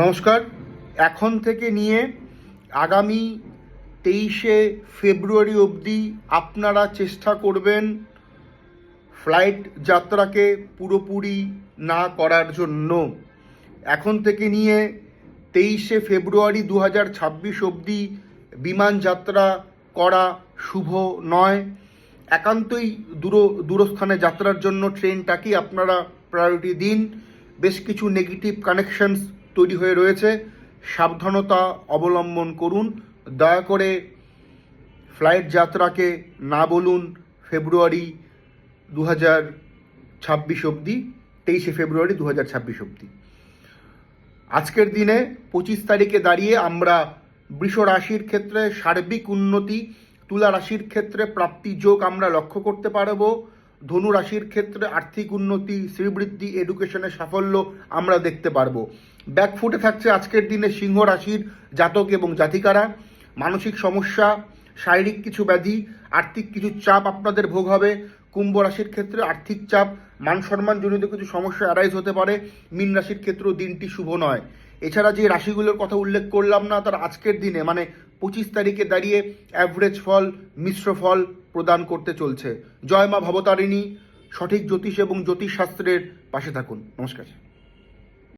নমস্কার। এখন থেকে নিয়ে আগামী 23শে ফেব্রুয়ারি অবধি আপনারা চেষ্টা করবেন ফ্লাইট যাত্রাকে পুরোপুরি না করার জন্য। এখন থেকে নিয়ে 23শে ফেব্রুয়ারি 2026 অবধি বিমান যাত্রা করা শুভ নয়। একান্তই দূরস্থানে যাত্রার জন্য ট্রেনটাকেই আপনারা প্রায়োরিটি দিন। বেশ কিছু নেগেটিভ কানেকশনস তৈরি হয়ে রয়েছে, সাবধানতা অবলম্বন করুন। দয়া করে ফ্লাইট যাত্রাকে না বলুন ফেব্রুয়ারি 2026 অবধি, 23শে ফেব্রুয়ারি 2026 অবধি। আজকের দিনে 25 তারিখে দাঁড়িয়ে আমরা বৃষ রাশির ক্ষেত্রে সার্বিক উন্নতি, তুলা রাশির ক্ষেত্রে প্রাপ্তি যোগ আমরা লক্ষ্য করতে পারব। ধনু রাশির ক্ষেত্রে আর্থিক উন্নতি, শ্রীবৃদ্ধি, এডুকেশনের সাফল্য আমরা দেখতে পারবো। ব্যাকফুটে থাকছে আজকের দিনে সিংহ রাশির জাতক এবং জাতিকারা। মানসিক সমস্যা, শারীরিক কিছু ব্যাধি, আর্থিক কিছু চাপ আপনাদের ভোগ হবে। কুম্ভ রাশির ক্ষেত্রে আর্থিক চাপ, মান সম্মান জনিত কিছু সমস্যা অ্যারাইজ হতে পারে। মীন রাশির ক্ষেত্রেও দিনটি শুভ নয়। এছাড়া যে রাশিগুলোর কথা উল্লেখ করলাম না, তার আজকের দিনে মানে 25 তারিখে দাঁড়িয়ে অ্যাভারেজ ফল, মিশ্র ফল প্রদান করতে চলছে। জয় মা ভবতারিণী। সঠিক জ্যোতিষ এবং জ্যোতিষশাস্ত্রের পাশে থাকুন। নমস্কার।